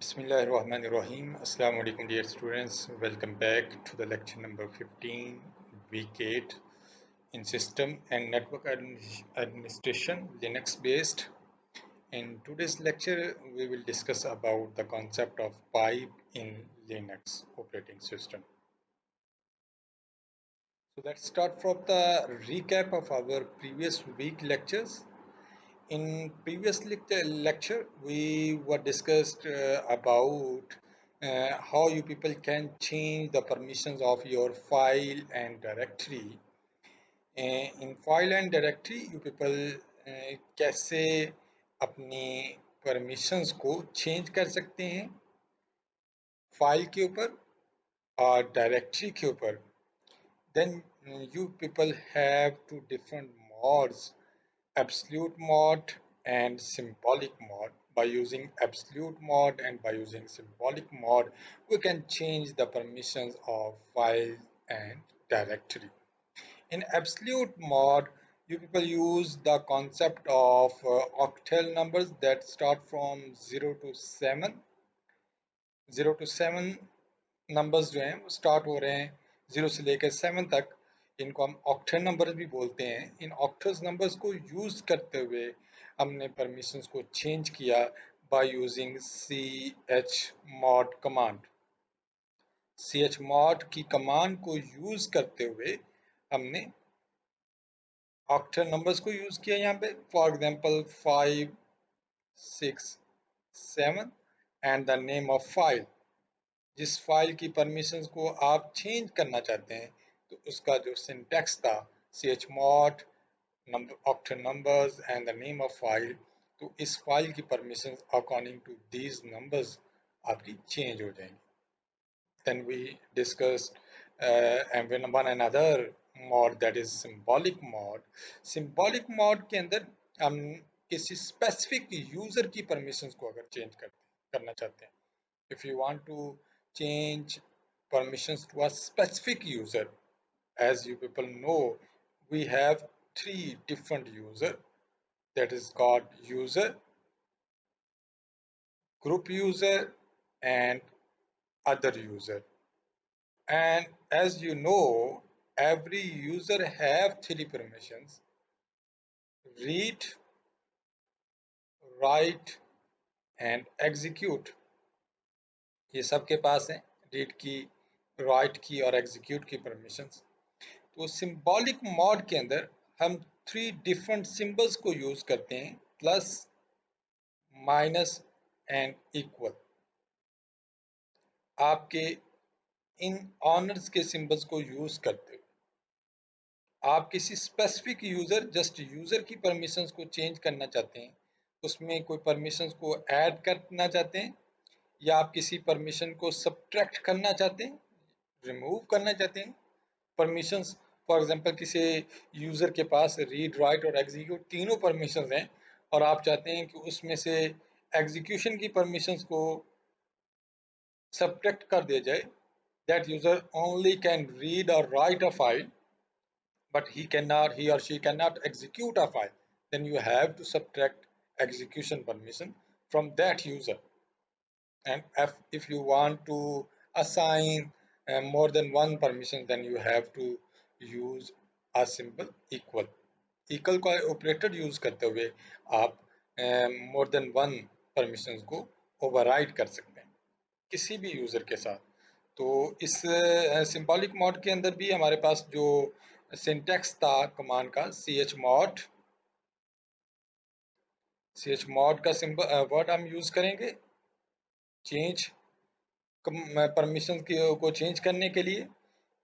Bismillahirrahmanirrahim. Assalamu alaikum dear students. Welcome back to the lecture number 15, week 8 in system and network administration, Linux based. In today's lecture, we will discuss about the concept of pipe in Linux operating system. So let's start from the recap of our previous week lectures. In previous lecture, we were discussed about how you people can change the permissions of your file and directory. In file and directory, you people कैसे अपनी permissions को change कर सकते हैं file के ऊपर और directory के ऊपर. Then you people have two different modes, absolute mode and symbolic mode. By using absolute mode and by using symbolic mode, we can change the permissions of file and directory. In absolute mode, you people use the concept of octal numbers that start from 0 to 7. 0 to 7 numbers जो हैं वो start हो रहे हैं 0 से लेकर 7 तक. इनको हम ऑक्टेन नंबर्स भी बोलते हैं. इन ऑक्टल नंबर्स को यूज करते हुए हमने परमिशंस को चेंज किया by using chmod command. chmod की कमांड को यूज करते हुए हमने ऑक्टल नंबर्स को यूज किया यहाँ पे. For example 5 6 7 and the name of file. जिस फाइल की परमिशंस को आप चेंज करना चाहते हैं तो उसका जो सिंटैक्स था chmod octal numbers and the name of file, तो इस फाइल की permissions according to these numbers आपकी चेंज हो जाएंगी. Then we discussed and one another mode, that is symbolic mode. Symbolic mode के अंदर हम किसी स्पेसिफिक यूजर की परमिशंस को अगर चेंज करना चाहते हैं, if you want to change permissions to a specific user, as you people know, we have three different user, that is called user, group user and other user. And as you know, every user have three permissions: read, write and execute. ये सबके पास है read की, right की और execute की permissions. तो symbolic mode के अंदर हम थ्री डिफरेंट सिंबल्स को यूज करते हैं: प्लस, माइनस एंड इक्वल. आपके इन ऑनर्स के सिंबल्स को यूज करते हुए आप किसी स्पेसिफिक यूजर, जस्ट यूजर की परमिशंस को चेंज करना चाहते हैं, उसमें कोई परमिशंस को ऐड करना चाहते हैं, या आप किसी परमिशन को सब्ट्रैक्ट करना चाहते हैं, रिमूव करना चाहते हैं परमिशंस. फॉर एग्जांपल किसी यूजर के पास रीड, राइट और एग्जीक्यूट तीनों परमिशंस हैं और आप चाहते हैं कि उसमें से एग्जीक्यूशन की परमिशंस को सब्ट्रैक्ट कर दिया जाए. That user only can read or write a file but he or she cannot execute a file. Then you have to subtract execution permission from that user. And if you want to assign more than one permission, then you have to use a symbol equal. Equal का operator use करते हुए आप more than one permissions को override कर सकते हैं किसी भी यूजर के साथ. तो इस सिंबॉलिक मोड के अंदर भी हमारे पास जो सिंटैक्स था कमांड का chmod का सिंबल वर्ड हम यूज करेंगे चेंज परमिशन को चेंज करने के लिए.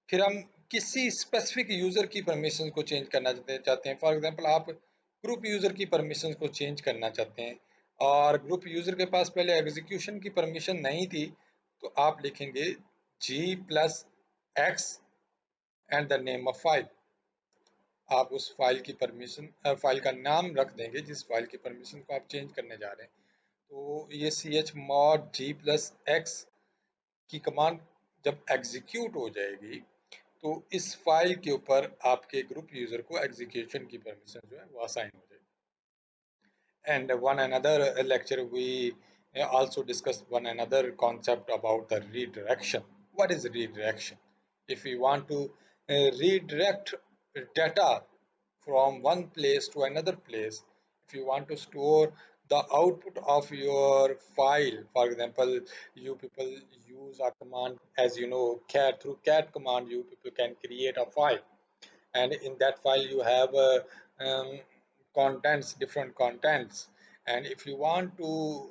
फिर हम किसी स्पेसिफिक यूजर की परमिशन को चेंज करना चाहते हैं. फॉर एग्जांपल आप ग्रुप यूजर की परमिशन को चेंज करना चाहते हैं और ग्रुप यूजर के पास पहले एग्जीक्यूशन की परमिशन नहीं थी, तो आप लिखेंगे g+x and the name of file. आप उस फाइल की परमिशन, फाइल का नाम रख देंगे जिस फाइल की परमिशन को आप चेंज करने जा रहे हैं. तो ये chmod g+x की कमांड जब एग्जीक्यूट हो जाएगी तो इस फाइल के ऊपर आपके ग्रुप यूजर को एग्जीक्यूशन की परमिशन जो है वो असाइन हो जाएगी. And one another lecture we also discuss one another concept about the redirection. What is redirection? If we want to redirect data from one place to another place, if you want to store the output of your file, for example, you people use a command, as you know, cat, through cat command you people can create a file, and in that file you have contents, different contents, and if you want to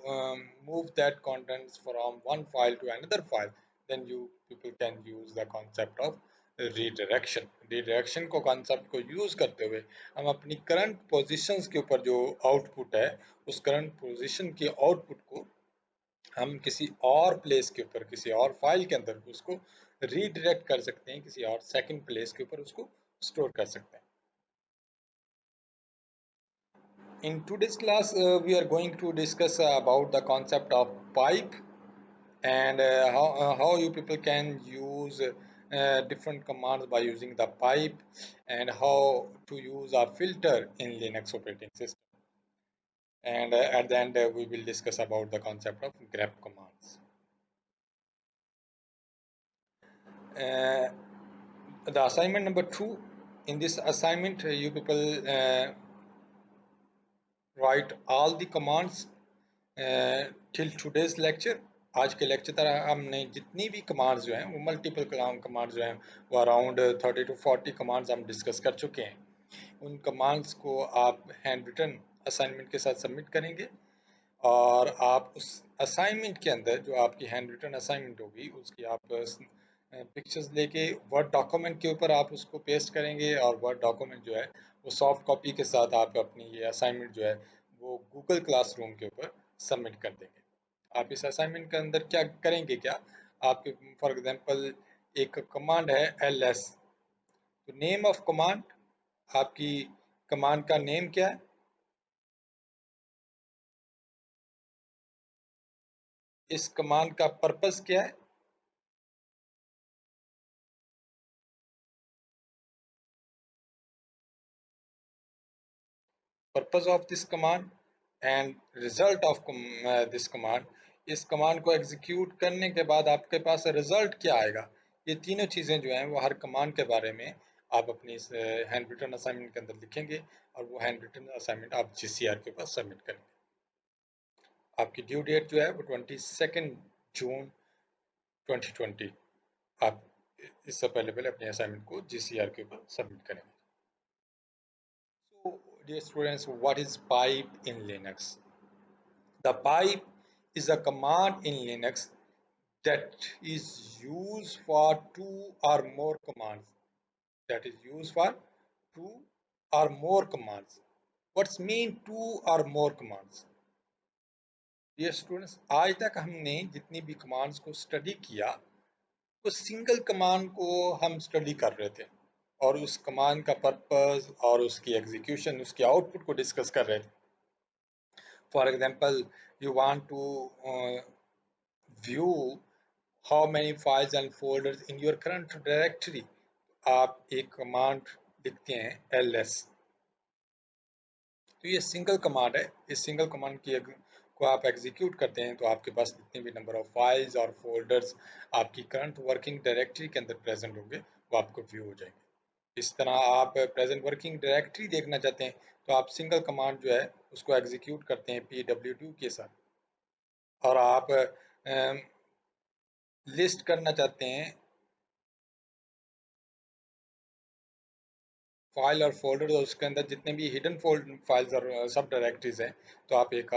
move that contents from one file to another file, then you people can use the concept of redirection. redirection को concept को use करते हुए हम अपनी current positions के ऊपर जो output है, उस current position के output को हम किसी और प्लेस के ऊपर, किसी और फाइल के अंदर उसको रीडायरेक्ट कर सकते हैं, किसी और सेकंड प्लेस के ऊपर उसको स्टोर कर सकते हैं. In today's class, we are going to discuss about the concept of pipe, and how you people can use different commands by using the pipe, and how to use a filter in Linux operating system. And at the end, we will discuss about the concept of grep commands. Uh, the assignment number 2. In this assignment, you people write all the commands till today's lecture. आज के lecture तक हमने जितनी भी commands जो हैं वो multiple commands जो हैं वो अराउंड 30 to 40 कमांड्स हम डिस्कस कर चुके हैं. उन कमांड्स को आप हैंड रिटन असाइनमेंट के साथ सबमिट करेंगे, और आप उस असाइनमेंट के अंदर जो आपकी हैंड रिटन असाइनमेंट होगी उसकी आप पिक्चर्स लेके वर्ड डॉक्यूमेंट के ऊपर आप उसको पेस्ट करेंगे, और वर्ड डॉक्यूमेंट जो है वो सॉफ्ट कॉपी के साथ आप अपनी ये असाइनमेंट जो है वो गूगल क्लासरूम के ऊपर सबमिट कर देंगे. आप इस असाइनमेंट के अंदर क्या करेंगे, क्या आपके फॉर एग्जांपल एक कमांड है ls, तो नेम ऑफ कमांड, आपकी कमांड का नेम क्या है, इस कमांड का पर्पस क्या है, purpose of this command and result of this command. इस कमांड को एग्जीक्यूट करने के बाद आपके पास रिजल्ट क्या आएगा, ये तीनों चीज़ें जो हैं वो हर कमांड के बारे में आप अपनी इस हैंड रिटन असाइनमेंट के अंदर लिखेंगे, और वो हैंड रिटन असाइनमेंट आप GCR के पास सबमिट करेंगे. आपकी ड्यू डेट जो है वो 22 जून 2020. आप इससे पहले अपने असाइनमेंट को GCR के ऊपर सबमिट करेंगे. So, dear students, what is pipe in Linux? The pipe is a command in Linux that is used for two or more commands. That is used for two or more commands. What's mean two or more commands? Dear students, आज तक हमने जितनी भी commands को study किया, तो single command को हम स्टडी कर रहे थे, और उस कमांड का पर्पस और उसकी एग्जीक्यूशन, उसकी आउटपुट को डिस्कस कर रहे थे. For example, you want to view how many files and folders in your current directory. आप एक कमांड लिखते हैं ls, तो ये सिंगल कमांड है. इस सिंगल कमांड की को आप एग्जीक्यूट करते हैं तो आपके पास जितने भी नंबर ऑफ फाइल्स और फोल्डर्स आपकी करंट वर्किंग डायरेक्टरी के अंदर प्रेजेंट होंगे वो आपको व्यू हो जाएंगे. इस तरह आप प्रेजेंट वर्किंग डायरेक्टरी देखना चाहते हैं तो आप सिंगल कमांड जो है उसको एग्जीक्यूट करते हैं pwd के साथ, और आप लिस्ट करना चाहते हैं फाइल और फोल्डर, और उसके अंदर जितने भी हिडन फाइल्स और सब डायरेक्टरीज हैं, तो आप एक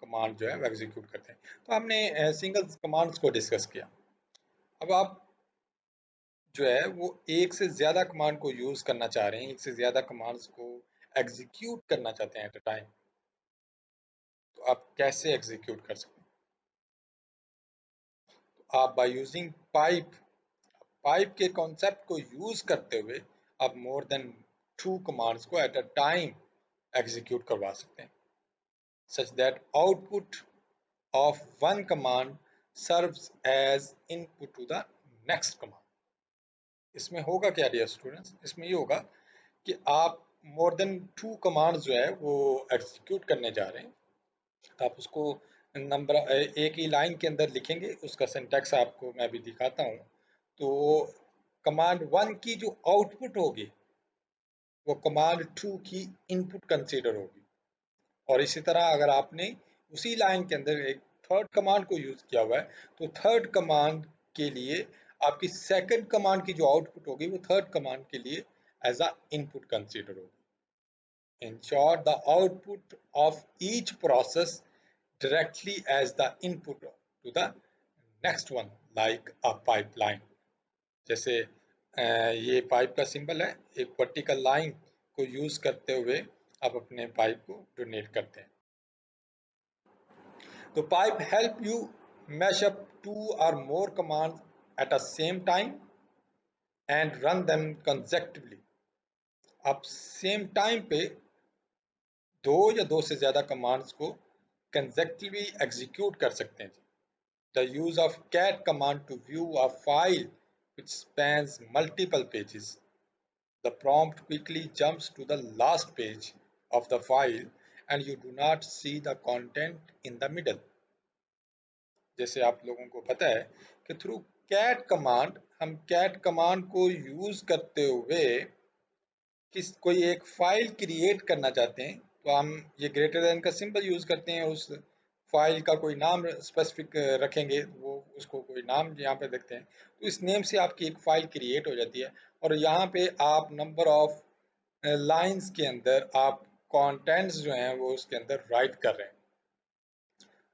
कमांड जो है वो एग्जीक्यूट करते हैं. तो हमने सिंगल कमांड्स को डिस्कस किया. अब आप जो है वो एक से ज़्यादा कमांड को यूज़ करना चाह रहे हैं, एक से ज़्यादा कमांड्स को एग्जीक्यूट करना चाहते हैं एट अ टाइम, तो आप कैसे एग्जीक्यूट कर सकते हैं? तो आप बाय यूजिंग पाइप के कॉन्सेप्ट को यूज़ करते हुए आप मोर देन 2 कमांड्स को एट अ टाइम एग्जीक्यूट करवा सकते हैं, such that output of one command serves as input to the next command. इसमें होगा क्या डियर स्टूडेंट्स, इसमें ये होगा कि आप मोर देन 2 कमांड्स जो है वो एग्जीक्यूट करने जा रहे हैं, तो आप उसको नंबर एक ही लाइन के अंदर लिखेंगे, उसका सिंटैक्स आपको मैं अभी दिखाता हूँ। तो कमांड 1 की जो आउटपुट होगी वो कमांड 2 की इनपुट कंसीडर होगी। और इसी तरह अगर आपने उसी लाइन के अंदर एक थर्ड कमांड को यूज किया हुआ है तो थर्ड कमांड के लिए आपकी सेकंड कमांड की जो आउटपुट होगी वो थर्ड कमांड के लिए एज अ इनपुट कंसीडर होगी। In short, the output of each process directly as the input to the next one, like a pipeline. जैसे ये पाइप का सिंबल है, एक वर्टिकल लाइन को यूज करते हुए आप अपने पाइप को डोनेट करते हैं। तो pipe help you mash up two or more command at a same time and run them consecutively. आप सेम टाइम पे दो या दो से ज्यादा कमांड्स को कंसेक्टिवली एग्जीक्यूट कर सकते हैं। The use of cat command to view a file which spans multiple pages. The prompt quickly jumps to the last page of the file and you do not see the content in the middle. जैसे आप लोगों को पता है कि through cat command हम cat command को use करते हुए किस कोई एक फाइल क्रिएट करना चाहते हैं तो हम ये ग्रेटर देन का सिंबल यूज करते हैं, उस फाइल का कोई नाम स्पेसिफिक रखेंगे, वो उसको कोई नाम यहाँ पे देखते हैं तो इस नेम से आपकी एक फाइल क्रिएट हो जाती है। और यहाँ पे आप नंबर ऑफ लाइंस के अंदर आप कंटेंट्स जो हैं वो उसके अंदर राइट कर रहे हैं।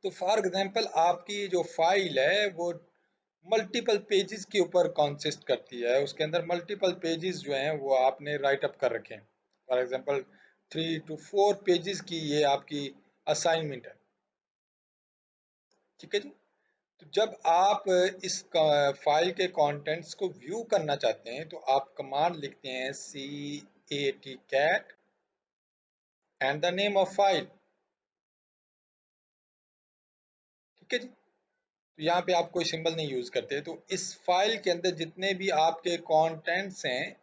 तो फॉर एग्जांपल आपकी जो फाइल है वो मल्टीपल पेजेस के ऊपर कंसिस्ट करती है, उसके अंदर मल्टीपल पेजेस जो हैं वो आपने राइट अप कर रखे हैं। फॉर एग्जांपल 3 to 4 पेजेस की ये आपकी असाइनमेंट है, ठीक है जी। तो जब आप इस फाइल के कंटेंट्स को व्यू करना चाहते हैं तो आप कमांड लिखते हैं cat and the name of file, ठीक है जी। तो यहाँ पे आप कोई सिंबल नहीं यूज करते, तो इस फाइल के अंदर जितने भी आपके कंटेंट्स हैं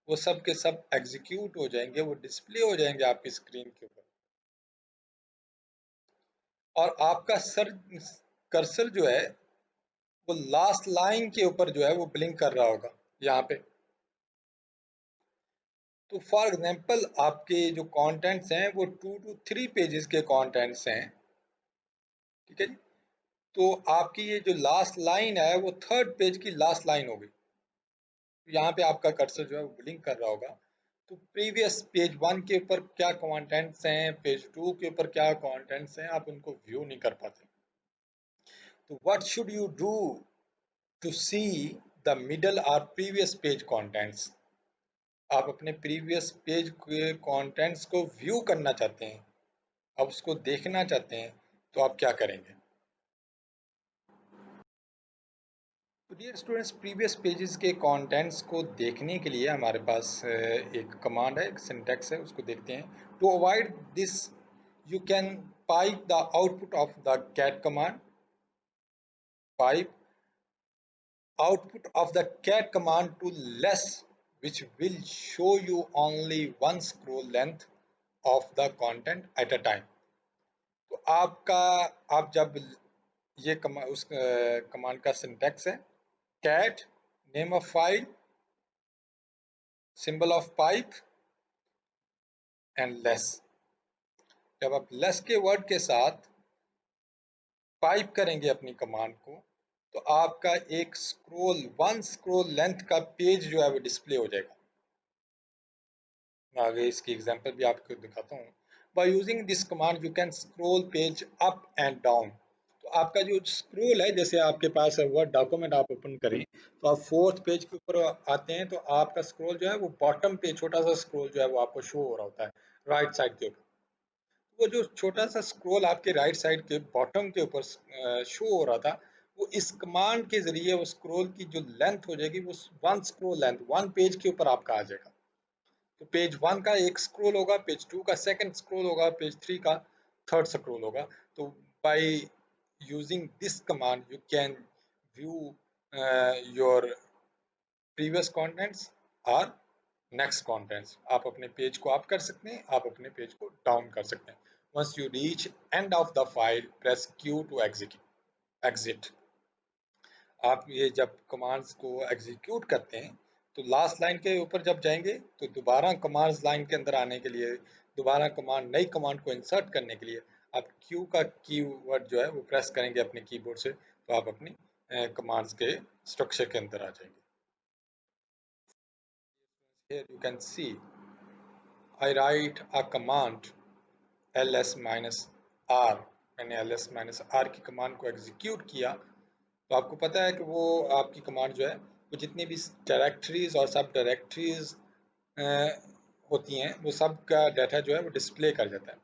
वो सब के सब एग्जीक्यूट हो जाएंगे, वो डिस्प्ले हो जाएंगे आपकी स्क्रीन के ऊपर। और आपका सर कर्सर जो है वो लास्ट लाइन के ऊपर जो है वो ब्लिंक कर रहा होगा यहाँ पे। तो फॉर एग्जांपल आपके जो कंटेंट्स हैं वो 2 to 3 पेजेस के कंटेंट्स हैं, ठीक है जी। तो आपकी ये जो लास्ट लाइन है वो थर्ड पेज की लास्ट लाइन होगी। तो यहाँ पे आपका कर्सर जो है वो ब्लिंक कर रहा होगा। तो प्रीवियस पेज 1 के ऊपर क्या कंटेंट्स हैं, पेज 2 के ऊपर क्या कंटेंट्स हैं, आप उनको व्यू नहीं कर पाते। तो what should you do to see the middle और प्रीवियस पेज कंटेंट्स? आप अपने प्रीवियस पेज के कंटेंट्स को व्यू करना चाहते हैं, आप उसको देखना चाहते हैं, तो आप क्या करेंगे? तो डियर स्टूडेंट्स, प्रीवियस पेजेस के कंटेंट्स को देखने के लिए हमारे पास एक कमांड है, एक सिंटैक्स है, उसको देखते हैं। To avoid this you can pipe the output of the cat command, pipe output of the cat command to less, which will show you only one scroll length of the content at a time. तो आपका आप जब ये उस command का syntax है cat name of file symbol of pipe and less. जब आप लेस के वर्ड के साथ पाइप करेंगे अपनी कमांड को तो आपका एक स्क्रोल वन स्क्रोल लेंथ का पेज जो है वो डिस्प्ले हो जाएगा। मैं आगे इसकी एग्जांपल भी आपको दिखाता हूँ। By using this command you can scroll page up and down. तो आपका जो स्क्रॉल है, जैसे आपके पास है वर्ड डॉक्यूमेंट आप ओपन करें तो आप फोर्थ पेज के ऊपर आते हैं तो आपका स्क्रॉल जो है वो बॉटम पे छोटा सा स्क्रॉल जो है वो आपको शो हो रहा होता है राइट साइड के ऊपर। वो जो छोटा सा स्क्रॉल आपके राइट साइड के बॉटम के ऊपर शो हो रहा था वो इस कमांड के जरिए वो स्क्रॉल की जो लेंथ हो जाएगी वो one scroll length one page के ऊपर आपका आ जाएगा। तो पेज 1 का एक स्क्रॉल होगा, पेज 2 का सेकंड स्क्रॉल होगा, पेज 3 का थर्ड स्क्रॉल होगा। तो by using this command you can view your previous contents और नेक्स्ट कंटेंट्स। आप अपने पेज को अप कर सकते हैं, आप अपने पेज को डाउन कर सकते हैं। Once you reach end of the file, press Q to exit. आप ये जब कमांड्स को एग्जीक्यूट करते हैं तो लास्ट लाइन के ऊपर जब जाएंगे तो दोबारा कमांड्स लाइन के अंदर आने के लिए, दोबारा कमांड नई कमांड को इंसर्ट करने के लिए आप क्यू का कीवर्ड जो है वो प्रेस करेंगे अपने कीबोर्ड से, तो आप अपनी कमांड्स के स्ट्रक्चर के अंदर आ जाएंगे. Here you can see I write a command ls-r. मैंने ls-r की कमांड को एग्जीक्यूट किया तो आपको पता है कि वो आपकी कमांड जो है वो जितनी भी डायरेक्टरीज और सब डायरेक्टरीज होती हैं वो सब का डाटा जो है वो डिस्प्ले कर जाता है.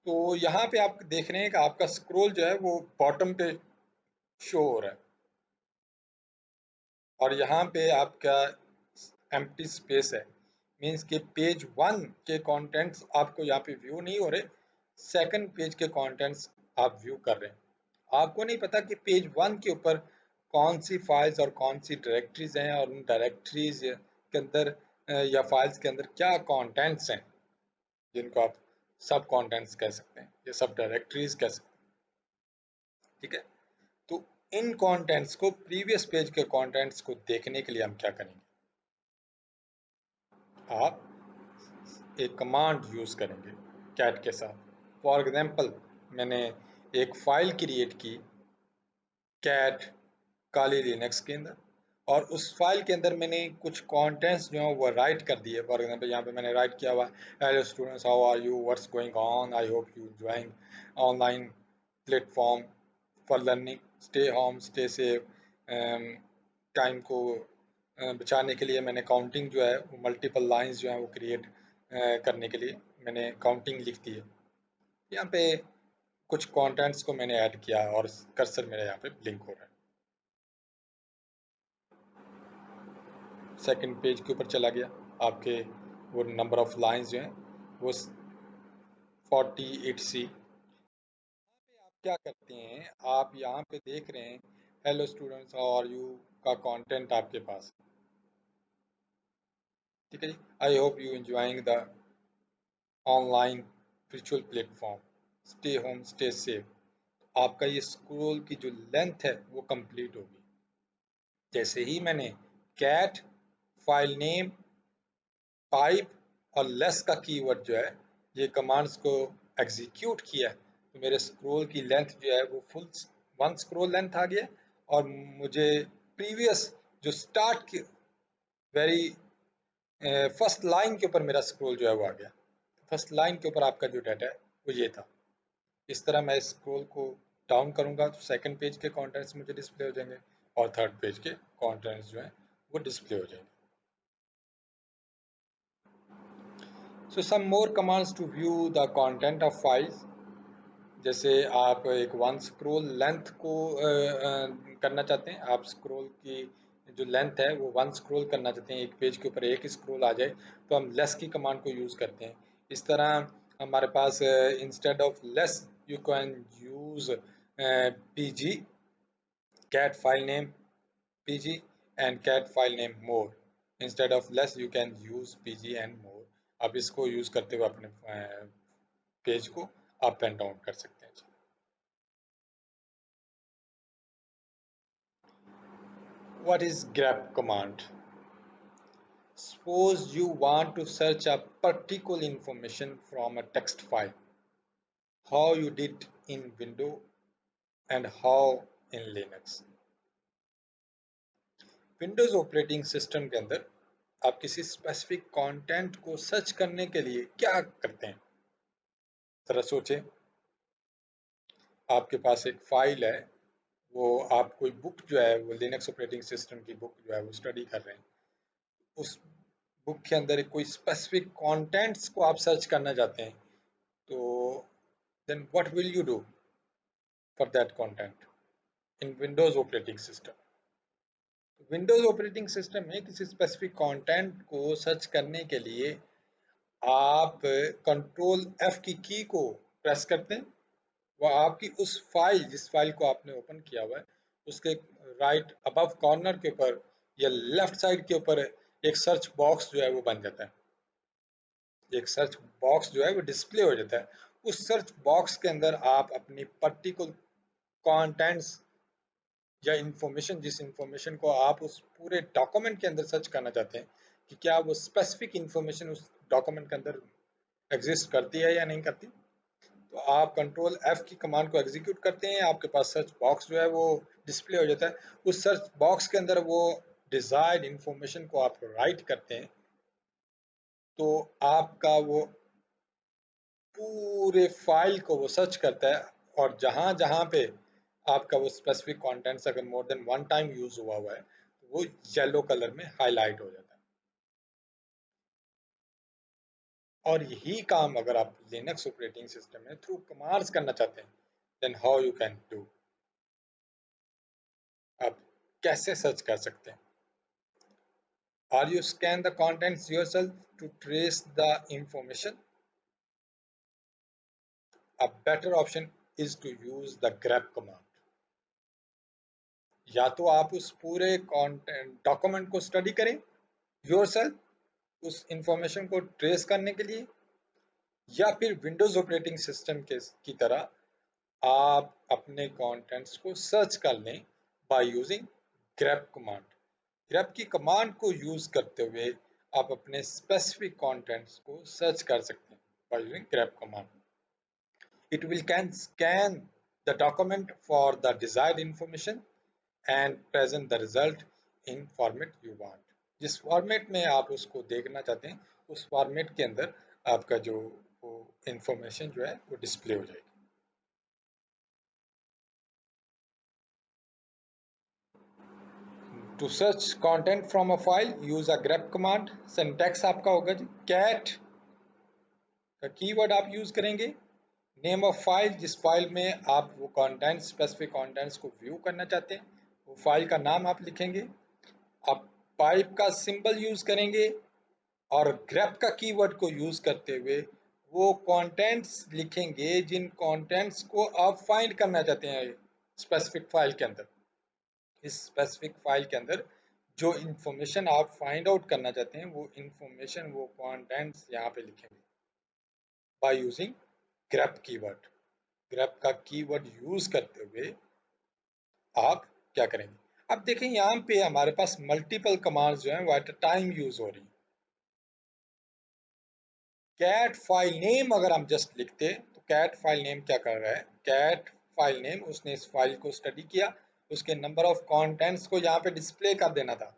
तो यहाँ पे आप देख रहे हैं कि आपका स्क्रॉल जो है वो बॉटम पे शो हो रहा है और यहाँ पे आपका एम्प्टी स्पेस है. मीन्स कि पेज 1 के कंटेंट्स आपको यहाँ पे व्यू नहीं हो रहे, सेकंड पेज के कंटेंट्स आप व्यू कर रहे हैं. आपको नहीं पता कि पेज 1 के ऊपर कौन सी फाइल्स और कौन सी डायरेक्टरीज हैं और उन डायरेक्टरीज के अंदर या फाइल्स के अंदर क्या कंटेंट्स हैं जिनको आप सब कंटेंट्स कह सकते हैं या सब डायरेक्टरीज कह सकते हैं. ठीक है, तो इन कंटेंट्स को प्रीवियस पेज के कंटेंट्स को देखने के लिए हम क्या करेंगे, आप एक कमांड यूज करेंगे कैट के साथ. फॉर एग्जांपल मैंने एक फाइल क्रिएट की कैट काली लिनक्स के अंदर और उस फाइल के अंदर मैंने कुछ कंटेंट्स जो है वो राइट कर दिए. फॉर एग्जांपल यहाँ पे मैंने राइट किया हुआ hello students how are you what's going on I hope you enjoying online platform for learning stay home stay safe. Time को बचाने के लिए मैंने काउंटिंग जो है वो मल्टीपल लाइंस जो है वो क्रिएट करने के लिए मैंने काउंटिंग लिख दी है. यहाँ पे कुछ कंटेंट्स को मैंने ऐड किया और कर्सर मेरा यहाँ पे ब्लिंक हो रहा है. सेकंड पेज के ऊपर चला गया, आपके वो नंबर ऑफ लाइंस जो हैं वो 48C. आप क्या करते हैं, आप यहाँ पे देख रहे हैं hello students how are you का कंटेंट आपके पास. ठीक है जी, I hope you enjoying the online virtual platform stay home stay safe. आपका ये स्क्रॉल की जो लेंथ है वो कंप्लीट होगी. जैसे ही मैंने कैट फाइल नेम पाइप और लेस का कीवर्ड जो है ये कमांड्स को एग्जीक्यूट किया तो मेरे स्क्रॉल की लेंथ जो है वो फुल 1 स्क्रॉल लेंथ आ गया और मुझे प्रीवियस जो स्टार्ट की वेरी फर्स्ट लाइन के ऊपर मेरा स्क्रॉल जो है वो आ गया. फर्स्ट लाइन के ऊपर आपका जो डाटा है वो ये था. इस तरह मैं स्क्रॉल को डाउन करूंगा तो सेकंड पेज के कंटेंट्स मुझे डिस्प्ले हो जाएंगे और थर्ड पेज के कंटेंट्स जो हैं वो डिस्प्ले हो जाएंगे. So some more commands to view the content of files. जैसे आप एक वन स्क्रॉल लेंथ को करना चाहते हैं, आप स्क्रॉल की जो लेंथ है वो वन स्क्रॉल करना चाहते हैं, एक पेज के ऊपर एक स्क्रॉल आ जाए तो हम लेस की कमांड को यूज़ करते हैं. इस तरह हमारे पास instead of less you can use pg cat file name pg and cat file name more. Instead of less you can use pg and more. आप इसको यूज़ करते हुए अपने पेज को अप एंड डाउन कर सकते हैं. What is grep command? Suppose you want to search a particular information from a text file. How you did in Windows and how in Linux. Windows operating system के अंदर आप किसी specific content को search करने के लिए क्या करते हैं, जरा सोचें. आपके पास एक फाइल है, वो आप कोई बुक जो है वो लिनक्स ऑपरेटिंग सिस्टम की बुक जो है वो स्टडी कर रहे हैं. उस बुक के अंदर कोई स्पेसिफिक कंटेंट्स को आप सर्च करना चाहते हैं तो then what will you do for that content in Windows operating system. Windows operating system में किसी स्पेसिफिक कंटेंट को सर्च करने के लिए आप कंट्रोल F की को प्रेस करते हैं. वह आपकी उस फाइल जिस फाइल को आपने ओपन किया हुआ है उसके राइट अबव कॉर्नर के ऊपर या लेफ्ट साइड के ऊपर एक सर्च बॉक्स जो है वो बन जाता है. एक सर्च बॉक्स जो है वो डिस्प्ले हो जाता है. उस सर्च बॉक्स के अंदर आप अपनी पर्टिकुलर कंटेंट्स या इंफॉर्मेशन, जिस इंफॉर्मेशन को आप उस पूरे डॉक्यूमेंट के अंदर सर्च करना चाहते हैं कि क्या वो स्पेसिफिक इंफॉर्मेशन उस डॉक्यूमेंट के अंदर एग्जिस्ट करती है या नहीं करती, तो आप कंट्रोल F की कमांड को एग्जीक्यूट करते हैं, आपके पास सर्च बॉक्स जो है वो डिस्प्ले हो जाता है। उस सर्च बॉक्स के अंदर वो डिजायर्ड इंफॉर्मेशन को आप राइट करते हैं, तो आपका वो पूरे फाइल को वो सर्च करता है, और जहां जहां पे आपका वो स्पेसिफिक कंटेंट्स अगर more than one time use हुआ है तो वो येलो कलर में हाईलाइट हो जाता है। और यही काम अगर आप लिनक्स ऑपरेटिंग सिस्टम में थ्रू कमांड्स करना चाहते हैं, then how you can do, आप कैसे सर्च कर सकते हैं। Or you scan the contents yourself to trace the information. A better option is to use the grep command. या तो आप उस पूरे डॉक्यूमेंट को स्टडी करें योरसेल्फ उस इंफॉर्मेशन को ट्रेस करने के लिए, या फिर विंडोज ऑपरेटिंग सिस्टम के की तरह आप अपने कंटेंट्स को सर्च कर लें by using grep command. grep की कमांड को यूज करते हुए आप अपने स्पेसिफिक कंटेंट्स को सर्च कर सकते हैं by using grep command. It will can scan the document for the desired information and present the result in format you want. जिस फॉर्मेट में आप उसको देखना चाहते हैं उस फॉर्मेट के अंदर आपका जो इंफॉर्मेशन जो है वो डिस्प्ले हो जाएगी। To search content from a file, use a grep command. Syntax आपका होगा जी cat का कीवर्ड आप यूज करेंगे, नेम ऑफ फाइल, जिस फाइल में आप वो कंटेंट स्पेसिफिक कंटेंट्स को व्यू करना चाहते हैं वो फाइल का नाम आप लिखेंगे, आप पाइप का सिंबल यूज करेंगे और ग्रेप का कीवर्ड को यूज करते हुए वो कंटेंट्स लिखेंगे जिन कंटेंट्स को आप फाइंड करना चाहते हैं स्पेसिफिक फाइल के अंदर। इस स्पेसिफिक फाइल के अंदर जो इंफॉर्मेशन आप फाइंड आउट करना चाहते हैं वो इंफॉर्मेशन, वो कंटेंट्स यहाँ पे लिखेंगे by using grep keyword. grep का कीवर्ड यूज करते हुए आप क्या करेंगे, अब देखें यहाँ पे हमारे पास मल्टीपल कमांड्स जो हैं वो एट अ टाइम यूज हो रही हैं। कैट फाइल नेम अगर हम जस्ट लिखते तो कैट फाइल नेम क्या कर रहा है, कैट फाइल नेम उसने इस फाइल को स्टडी किया, उसके नंबर ऑफ कंटेंट्स को यहाँ पे डिस्प्ले कर देना था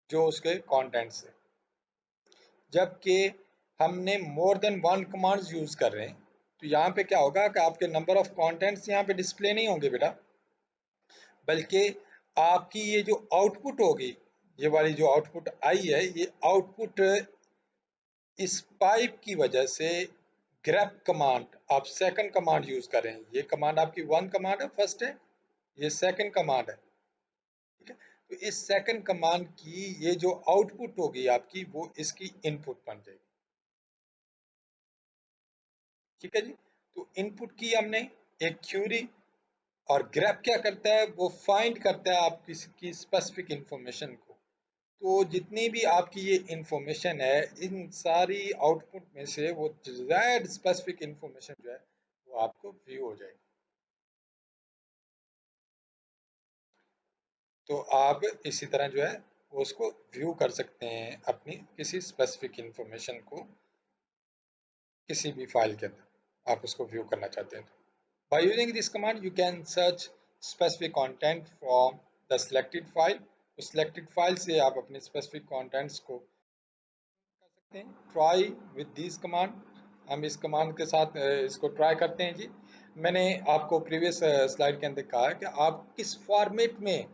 जो उसके कंटेंट्स है। जबकि हमने more than one commands use कर रहे हैं तो यहाँ पे क्या होगा कि आपके नंबर ऑफ कंटेंट्स यहाँ पे डिस्प्ले नहीं होंगे बेटा, बल्कि आपकी ये जो आउटपुट होगी, ये वाली जो आउटपुट आई है, ये आउटपुट इस पाइप की वजह से grep कमांड, आप सेकंड कमांड यूज कर रहे हैं, ये कमांड आपकी वन कमांड है, फर्स्ट है, ये सेकंड कमांड है, ठीक है। तो इस सेकंड कमांड की ये जो आउटपुट होगी आपकी वो इसकी इनपुट बन जाएगी, ठीक है जी। तो इनपुट की हमने एक क्यूरी, और grep क्या करता है वो फाइंड करता है आप किसी स्पेसिफिक इंफॉर्मेशन को, तो जितनी भी आपकी ये इंफॉर्मेशन है इन सारी आउटपुट में से वो डिजायर्ड स्पेसिफिक इंफॉर्मेशन जो है वो आपको व्यू हो जाएगी। तो आप इसी तरह जो है वो उसको व्यू कर सकते हैं अपनी किसी स्पेसिफिक इंफॉर्मेशन को किसी भी फाइल के अंदर आप उसको व्यू करना चाहते हैं। By using this command, you can search specific content from the selected file. उस selected file से आप अपने specific contents को कर सकते हैं। Try with this command. हम इस कमांड के साथ इसको ट्राई करते हैं जी। मैंने आपको प्रीवियस स्लाइड के अंदर कहा है कि आप किस फॉर्मेट में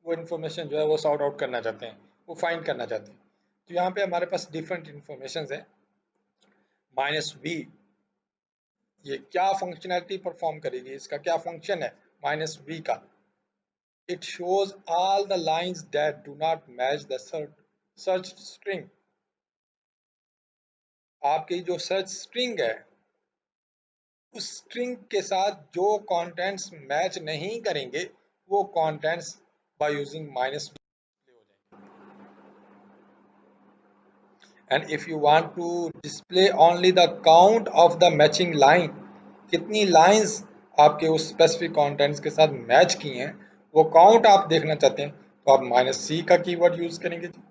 वो इन्फॉर्मेशन जो है वो सॉर्ट आउट करना चाहते हैं, वो फाइंड करना चाहते हैं। तो यहाँ पे हमारे पास डिफरेंट इंफॉर्मेशन है। -v ये क्या फंक्शनैलिटी परफॉर्म करेगी, इसका क्या फंक्शन है -v का, it shows all the lines that do not match the search string। आपकी जो सर्च स्ट्रिंग है उस स्ट्रिंग के साथ जो कंटेंट्स मैच नहीं करेंगे वो कंटेंट्स बाय यूजिंग -v हो जाएंगे। And if you want to display only the count of the matching line, कितनी lines आपके उस specific contents के साथ मैच की हैं, वो काउंट आप देखना चाहते हैं, तो आप -c का कीवर्ड यूज करेंगे जी।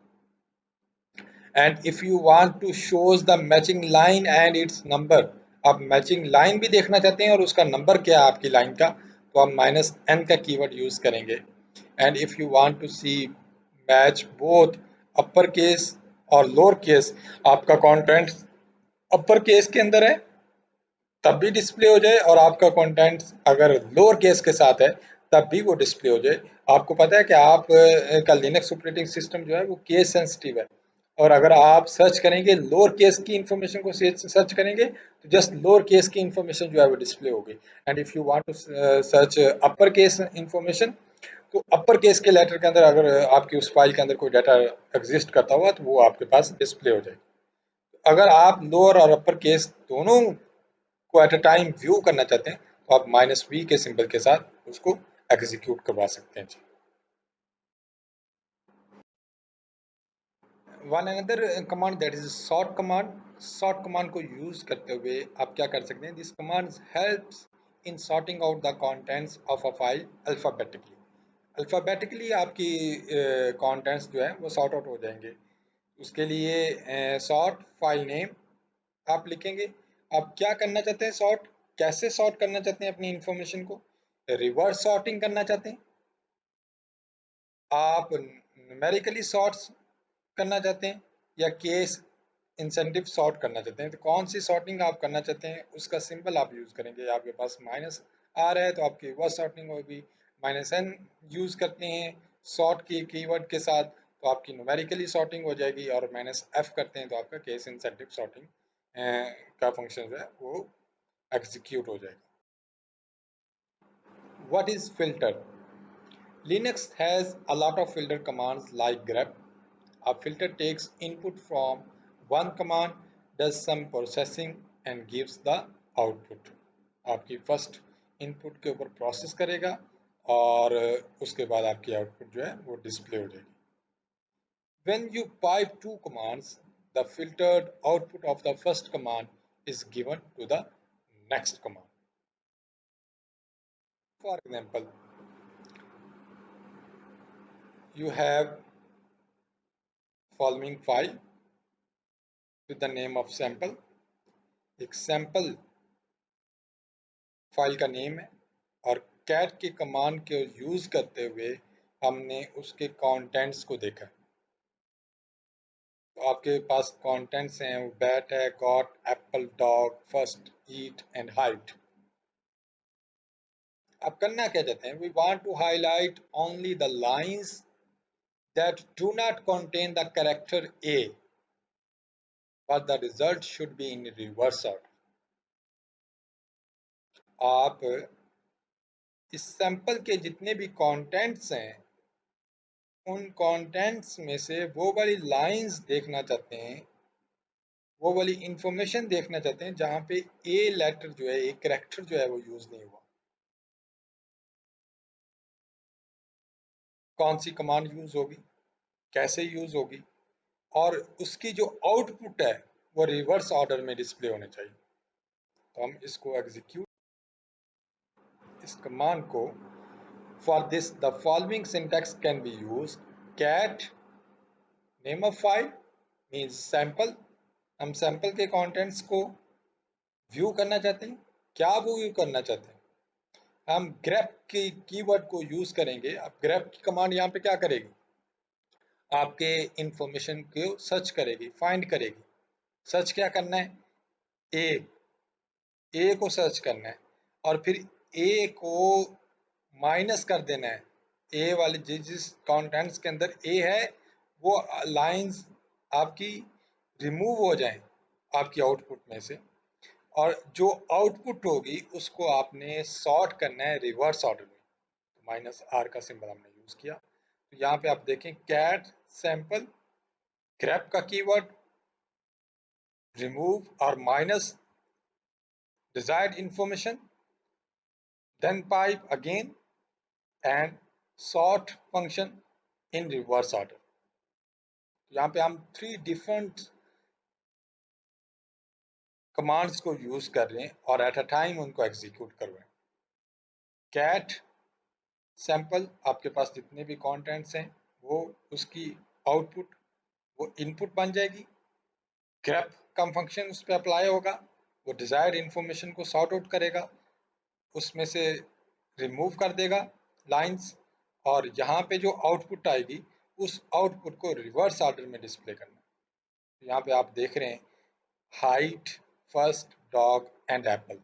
And if you want to shows the matching line and its number, आप मैचिंग लाइन भी देखना चाहते हैं और उसका नंबर क्या है आपकी लाइन का, तो आप -n का कीवर्ड यूज करेंगे। And if you want to see match both upper case और लोअर केस, आपका कंटेंट अपर केस के अंदर है तब भी डिस्प्ले हो जाए और आपका कंटेंट अगर लोअर केस के साथ है तब भी वो डिस्प्ले हो जाए। आपको पता है कि आप का लिनक्स ऑपरेटिंग सिस्टम जो है वो केस सेंसिटिव है, और अगर आप सर्च करेंगे लोअर केस की इंफॉर्मेशन को सर्च करेंगे तो जस्ट लोअर केस की इंफॉर्मेशन जो है वो डिस्प्ले होगी। And if you want to search upper case information, तो अपर केस के लेटर के अंदर अगर आपकी उस फाइल के अंदर कोई डाटा एग्जिस्ट करता हुआ तो वो आपके पास डिस्प्ले हो जाएगी। अगर आप लोअर और अपर केस दोनों को एट अ टाइम व्यू करना चाहते हैं तो आप -v के सिंबल के साथ उसको एग्जीक्यूट करवा सकते हैं जी। One another command that is sort command. Sort command को यूज करते हुए आप क्या कर सकते हैं, this command helps in sorting out the contents of a file alphabetically. Alphabetically आपकी कंटेंट्स जो है वो सॉर्ट आउट हो जाएंगे। उसके लिए सॉर्ट फाइल नेम आप लिखेंगे। आप क्या करना चाहते हैं, सॉर्ट कैसे सॉर्ट करना चाहते हैं अपनी इंफॉर्मेशन को, रिवर्स सॉर्टिंग करना चाहते हैं, आप न्यूमेरिकली सॉर्ट करना चाहते हैं, या केस इंसेंटिव सॉर्ट करना चाहते हैं। तो कौन सी सॉर्टिंग आप करना चाहते हैं उसका सिंबल आप यूज करेंगे। आपके पास -r है तो आपकी रिवर्स सॉर्टिंग होगी, -n यूज करते हैं सॉर्ट की कीवर्ड के साथ तो आपकी न्यूमेरिकली सॉर्टिंग हो जाएगी, और -f करते हैं तो आपका केस इंसेंटिव सॉर्टिंग का फंक्शन जो है वो एग्जीक्यूट हो जाएगा। What is filter? Linux has a lot of filter commands like grep. A filter takes input from one command, does some processing and gives the output. आपकी first input के ऊपर process करेगा और उसके बाद आपकी आउटपुट जो है वो डिस्प्ले हो जाएगी। When you pipe two commands, the filtered output of the first command is given to the next command. For example, you have following file with the name of sample। एक sample file का name है और cat की command को use करते हुए हमने उसके कंटेंट्स को देखा। तो आपके पास कंटेंट्स हैं, बैट है, got, apple, dog, first, eat and height. आप करना क्या चाहते हैं, we want to highlight only the lines that do not contain the character a, but the result should be in reverse order. आप इस sample के जितने भी कंटेंट्स हैं उन कंटेंट्स में से वो वाली लाइंस देखना चाहते हैं, वो वाली इंफॉर्मेशन देखना चाहते हैं जहाँ पे ए लेटर जो है, ए कैरेक्टर जो है वो यूज नहीं हुआ। कौन सी कमांड यूज होगी, कैसे यूज होगी, और उसकी जो आउटपुट है वो रिवर्स ऑर्डर में डिस्प्ले होने चाहिए। तो हम इसको एग्जीक्यूट, इस कमांड को, for this the following syntax can be used. Cat name of file means sample, हम सैंपल के कंटेंट्स को व्यू करना चाहते हैं। क्या वो व्यू करना चाहते हैं, हम grep की कीवर्ड को यूज करेंगे। अब grep की कमांड यहाँ पे क्या करेगी, आपके इंफॉर्मेशन को सर्च करेगी, फाइंड करेगी। सर्च क्या करना है, ए को सर्च करना है और फिर ए को माइनस कर देना है। ए वाले जिस कंटेंट्स के अंदर ए है वो लाइंस आपकी रिमूव हो जाएं आपकी आउटपुट में से, और जो आउटपुट होगी उसको आपने सॉर्ट करना है रिवर्स ऑर्डर में। तो -r का सिंबल हमने यूज किया। तो यहाँ पे आप देखें कैट सैंपल, grep का कीवर्ड, रिमूव और minus desired information, then pipe again and sort function in reverse order। यहाँ पे हम 3 डिफरेंट कमांड्स को यूज कर रहे हैं और एट अ टाइम उनको एग्जीक्यूट करवाएं। कैट सैंपल आपके पास जितने भी कंटेंट्स हैं वो उसकी आउटपुट वो इनपुट बन जाएगी। ग्रेप का फंक्शन उस पर अप्लाई होगा, वो डिजायर्ड इंफॉर्मेशन को सॉर्ट आउट करेगा, उसमें से रिमूव कर देगा लाइंस, और यहाँ पे जो आउटपुट आएगी उस आउटपुट को रिवर्स ऑर्डर में डिस्प्ले करना है। यहाँ पे आप देख रहे हैं height, first, dog and Apple.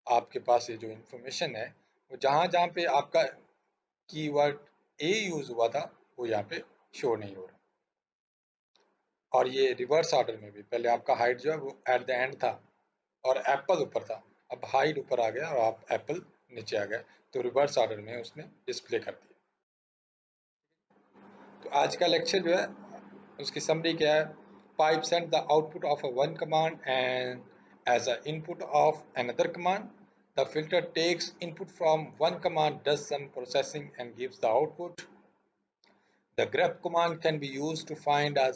आपके पास ये जो इंफॉर्मेशन है वो जहाँ जहाँ पे आपका कीवर्ड ए यूज हुआ था वो यहाँ पे शो नहीं हो रहा। और ये रिवर्स ऑर्डर में भी पहले आपका हाइट जो है वो एट द एंड था और एप्पल ऊपर था, अब हाइट ऊपर आ गया और आप एप्पल नीचे आ गया, तो रिवर्स ऑर्डर में उसने डिस्प्ले कर दिया। तो आज का लेक्चर जो है उसकी समरी क्या है? Pipe send the output of a one command and as a input of another command. The filter takes input from one command, does some processing and gives the output. The grep command can be used to find a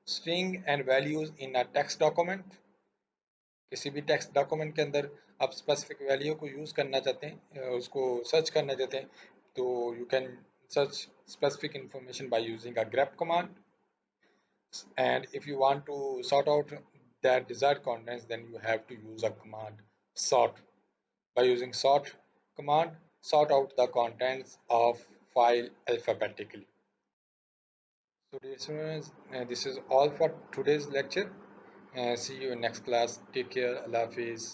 string and values in a text document. किसी भी text document के अंदर आप specific value को use करना चाहते हैं, उसको सर्च करना चाहते हैं, तो you can search specific information by using a grep command. And if you want to sort out that desired contents, then you have to use a command sort. By using sort command, sort out the contents of file alphabetically. So dear students, this is all for today's lecture. See you in next class. Take care. Allah Hafiz.